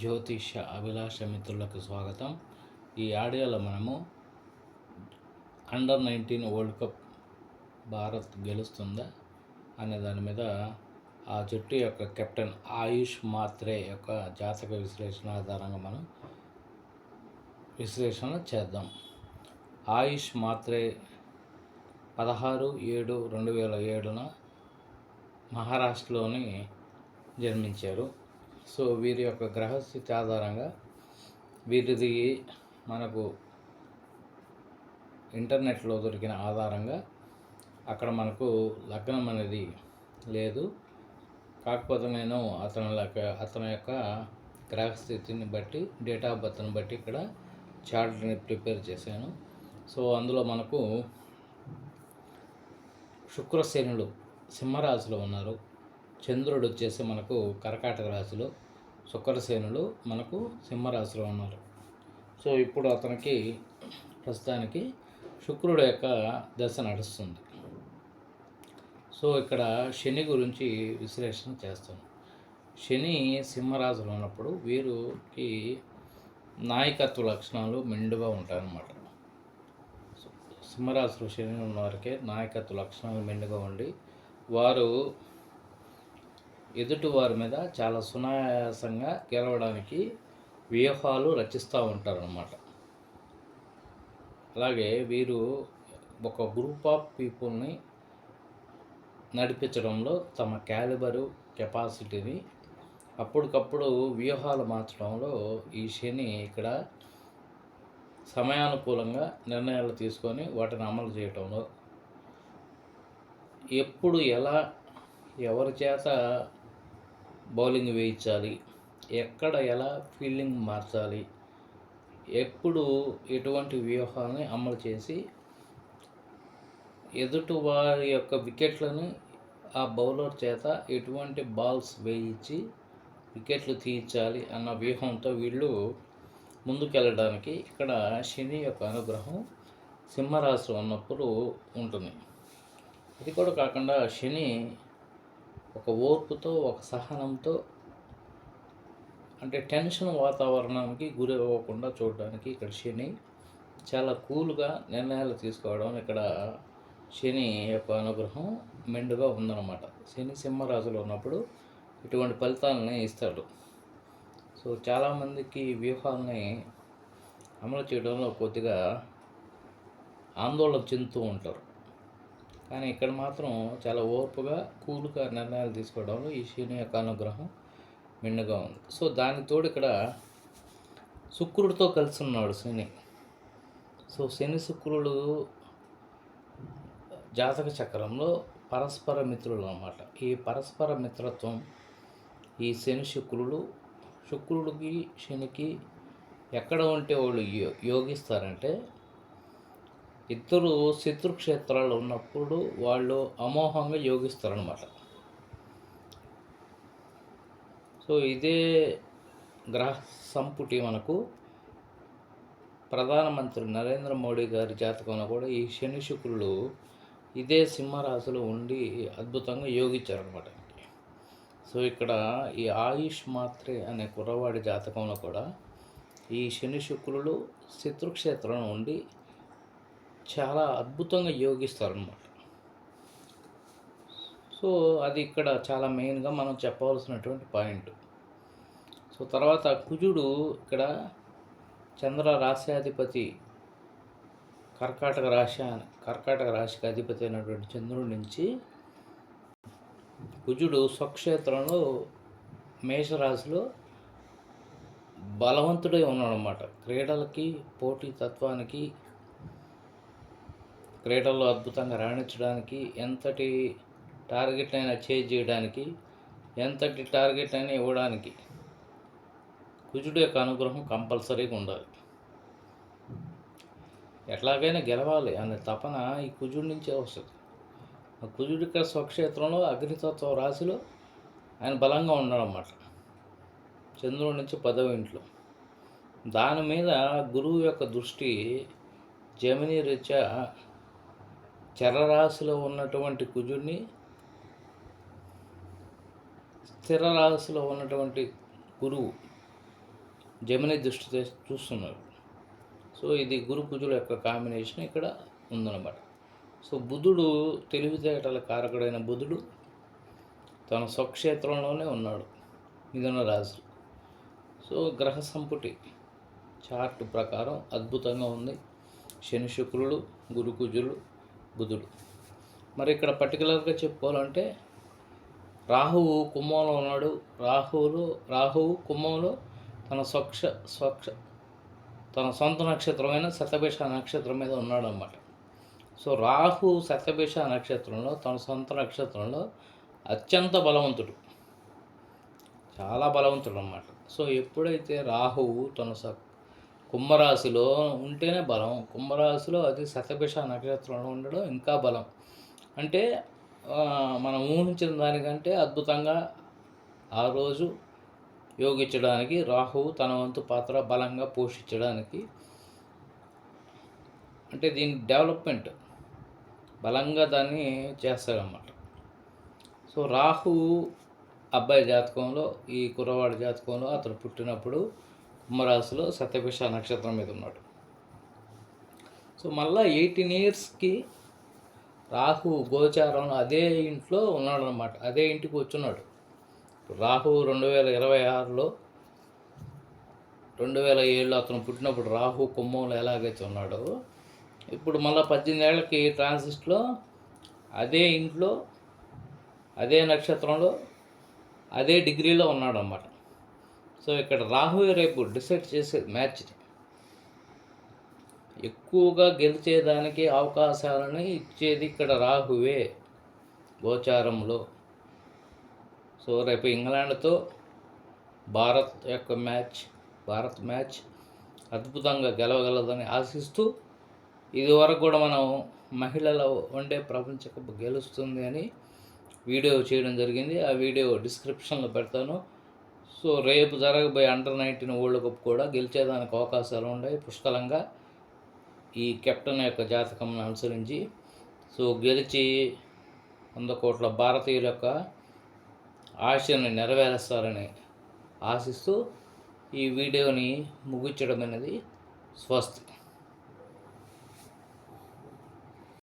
జ్యోతిష అభిలాష మిత్రులకు స్వాగతం. ఈ ఆడియోలో మనము అండర్-19 వరల్డ్ కప్ భారత్ గెలుస్తుందా అనే దాని మీద ఆ జట్టు యొక్క కెప్టెన్ ఆయుష్ మాత్రే యొక్క జాతక విశ్లేషణ ఆధారంగా మనం విశ్లేషణ చేద్దాం. ఆయుష్ మాత్రే 16/7/2007 మహారాష్ట్రలోని జన్మించారు. సో వీరి యొక్క గ్రహస్థితి ఆధారంగా వీరిది మనకు ఇంటర్నెట్లో దొరికిన ఆధారంగా అక్కడ మనకు లగ్నం అనేది లేదు. కాకపోతే నేను అతని యొక్క గ్రహస్థితిని బట్టి డేట్ ఆఫ్ బర్త్ని బట్టి ఇక్కడ చార్ట్ని ప్రిపేర్ చేశాను. సో అందులో మనకు శుక్రశనులు సింహరాశిలో ఉన్నారు. చంద్రుడు వచ్చేసి మనకు కర్కాటక రాశిలో, శుక్రశనులు మనకు సింహరాశిలో ఉన్నారు. సో ఇప్పుడు అతనికి ప్రస్తుతానికి శుక్రుడు యొక్క దశ నడుస్తుంది. సో ఇక్కడ శని గురించి విశ్లేషణ చేస్తాను. శని సింహరాశిలో ఉన్నప్పుడు వీరికి నాయకత్వ లక్షణాలు మెండుగా ఉంటాయన్నమాట. సింహరాశిలో శని ఉన్న వారికే నాయకత్వ లక్షణాలు మెండుగా ఉండి వారు ఎదుటి వారి మీద చాలా సునాయాసంగా గెలవడానికి వ్యూహాలు రచిస్తూ ఉంటారన్నమాట. అలాగే వీరు ఒక గ్రూప్ ఆఫ్ పీపుల్ని నడిపించడంలో తమ క్యాలిబరు కెపాసిటీని అప్పటికప్పుడు వ్యూహాలు మార్చడంలో ఈ శని ఇక్కడ సమయానుకూలంగా నిర్ణయాలు తీసుకొని వాటిని అమలు చేయటంలో ఎప్పుడు ఎలా ఎవరి చేత బౌలింగ్ వేయించాలి, ఎక్కడ ఎలా ఫీల్డింగ్ మార్చాలి, ఎప్పుడు ఎటువంటి వ్యూహాన్ని అమలు చేసి ఎదుటి వారి యొక్క వికెట్లను ఆ బౌలర్ చేత ఎటువంటి బాల్స్ వేయించి వికెట్లు తీయించాలి అన్న వ్యూహంతో వీళ్ళు ముందుకెళ్ళడానికి ఇక్కడ శని యొక్క అనుగ్రహం సింహరాశిలో ఉన్నప్పుడు ఉంటుంది. ఇది కూడా కాకుండా శని ఒక ఓర్పుతో, ఒక సహనంతో, అంటే టెన్షన్ వాతావరణానికి గురి అవ్వకుండా చూడడానికి ఇక్కడ శని చాలా కూల్గా నిర్ణయాలు తీసుకోవడం ఇక్కడ శని యొక్క అనుగ్రహం మెండుగా ఉందన్నమాట. శని సింహరాశిలో ఉన్నప్పుడు ఇటువంటి ఫలితాలని ఇస్తాడు. సో చాలామందికి వ్యూహాలని అమలు చేయడంలో కొద్దిగా ఆందోళన చెందుతూ ఉంటారు. కానీ ఇక్కడ మాత్రం చాలా ఓర్పుగా కూల్గా నిర్ణయాలు తీసుకోవడంలో ఈ శని యొక్క అనుగ్రహం మెండుగా ఉంది. సో దానికి తోడు ఇక్కడ శుక్రుడితో కలిసి ఉన్నాడు శని. సో శని శుక్రుడు జాతక చక్రంలో పరస్పర మిత్రులు అన్నమాట. ఈ పరస్పర మిత్రత్వం ఈ శని శుక్రుడికి శనికి ఎక్కడ ఉంటే వాళ్ళు యోగిస్తారంటే ఇద్దరు శత్రుక్షేత్రాలు ఉన్నప్పుడు వాళ్ళు అమోఘంగా యోగిస్తారనమాట. సో ఇదే గ్రహ సంపుటి మనకు ప్రధానమంత్రి నరేంద్ర మోడీ గారి జాతకంలో కూడా ఈ శని శుక్రులు ఇదే సింహరాశిలో ఉండి అద్భుతంగా యోగించారనమాట. సో ఇక్కడ ఈ ఆయుష్ మాత్రే అనే కుర్రవాడి జాతకంలో కూడా ఈ శని శుక్రులు శత్రుక్షేత్రంలో ఉండి చాలా అద్భుతంగా యోగిస్తారనమాట. సో అది ఇక్కడ చాలా మెయిన్గా మనం చెప్పవలసినటువంటి పాయింట్. సో తర్వాత కుజుడు ఇక్కడ చంద్ర రాశ్యాధిపతి కర్కాటక రాశికి అధిపతి అయినటువంటి చంద్రుడి నుంచి కుజుడు స్వక్షేత్రంలో మేషరాశిలో బలవంతుడై ఉన్నాడనమాట. క్రీడలకి, పోటీ తత్వానికి, క్రీడల్లో అద్భుతంగా రాణించడానికి, ఎంతటి టార్గెట్ అయినా చేజ్ చేయడానికి, ఎంతటి టార్గెట్ అయినా ఇవ్వడానికి కుజుడు యొక్క అనుగ్రహం కంపల్సరీగా ఉండాలి. ఎట్లాగైనా గెలవాలి అనే తపన ఈ కుజుడి నుంచే వస్తుంది. ఆ కుజుడు ఇక్కడ స్వక్షేత్రంలో అగ్నితత్వ రాశిలో ఆయన బలంగా ఉన్నాడన్నమాట. చంద్రుడి నుంచి 10వ ఇంట్లో. దాని మీద గురువు యొక్క దృష్టి జమిని రీత్యా చరరాశిలో ఉన్నటువంటి కుజుడిని స్థిర రాశిలో ఉన్నటువంటి గురువు జమిని దృష్టితో చూస్తున్నారు. సో ఇది గురు కుజుల యొక్క కాంబినేషన్ ఇక్కడ ఉందన్నమాట. సో బుధుడు తెలివితేటల కారకుడైన బుధుడు తన స్వక్షేత్రంలోనే ఉన్నాడు, మిథున రాశి. సో గ్రహ సంపుటి చార్ట్ ప్రకారం అద్భుతంగా ఉంది. శని శుక్రుడు, గురు కుజులు, బుధుడు. మరి ఇక్కడ పర్టికులర్గా చెప్పుకోవాలంటే రాహువు కుంభంలో ఉన్నాడు. రాహువు కుంభంలో తన సొంత నక్షత్రమైన శతభిష నక్షత్రం మీద ఉన్నాడు అన్నమాట. సో రాహు శతభిష నక్షత్రంలో తన సొంత నక్షత్రంలో అత్యంత బలవంతుడు, చాలా బలవంతుడు అన్నమాట. సో ఎప్పుడైతే రాహువు తన కుంభరాశిలో ఉంటేనే బలం, కుంభరాశిలో అది శతభిష నక్షత్రంలో ఉండడం ఇంకా బలం. అంటే మనం ఊహించిన దానికంటే అద్భుతంగా ఆ రోజు యోగించడానికి రాహువు తన వంతు పాత్ర బలంగా పోషించడానికి, అంటే దీని డెవలప్మెంట్ బలంగా దాన్ని చేస్తాడన్నమాట. సో రాహువు అబ్బాయి జాతకంలో, ఈ కుర్రవాడి జాతకంలో అతను పుట్టినప్పుడు కుంభరాశిలో శతభిష నక్షత్రం మీద ఉన్నాడు. సో మళ్ళీ 18 ఇయర్స్కి రాహు గోచారంలో అదే ఇంట్లో ఉన్నాడు అన్నమాట. అదే ఇంటికి వచ్చున్నాడు. రాహు 2026లో 2007లో అతను పుట్టినప్పుడు రాహు కుంభంలో ఎలాగైతే ఉన్నాడో, ఇప్పుడు మళ్ళీ 18 ఏళ్ళకి ట్రాన్సిస్ట్లో అదే ఇంట్లో అదే నక్షత్రంలో అదే డిగ్రీలో ఉన్నాడు అన్నమాట. సో ఇక్కడ రాహువే రేపు డిసైడ్ చేసే మ్యాచ్, ఎక్కువగా గెలిచేదానికి అవకాశాలను ఇచ్చేది ఇక్కడ రాహువే గోచారంలో. సో రేపు ఇంగ్లాండ్తో భారత్ మ్యాచ్ అద్భుతంగా గెలవగలదని ఆశిస్తూ, ఇదివరకు కూడా మనం మహిళల వన్డే ప్రపంచ కప్ గెలుస్తుంది అని వీడియో చేయడం జరిగింది. ఆ వీడియో డిస్క్రిప్షన్లో పెడతాను. సో రేపు జరగబోయే అండర్-19 వరల్డ్ కప్ కూడా గెలిచేదానికి అవకాశాలు ఉన్నాయి పుష్కలంగా, ఈ కెప్టెన్ యొక్క జాతకం అనుసరించి. సో గెలిచి 100 కోట్ల భారతీయుల యొక్క ఆశని నెరవేరుస్తారని ఆశిస్తూ ఈ వీడియోని ముగించడం అనేది స్వస్తి.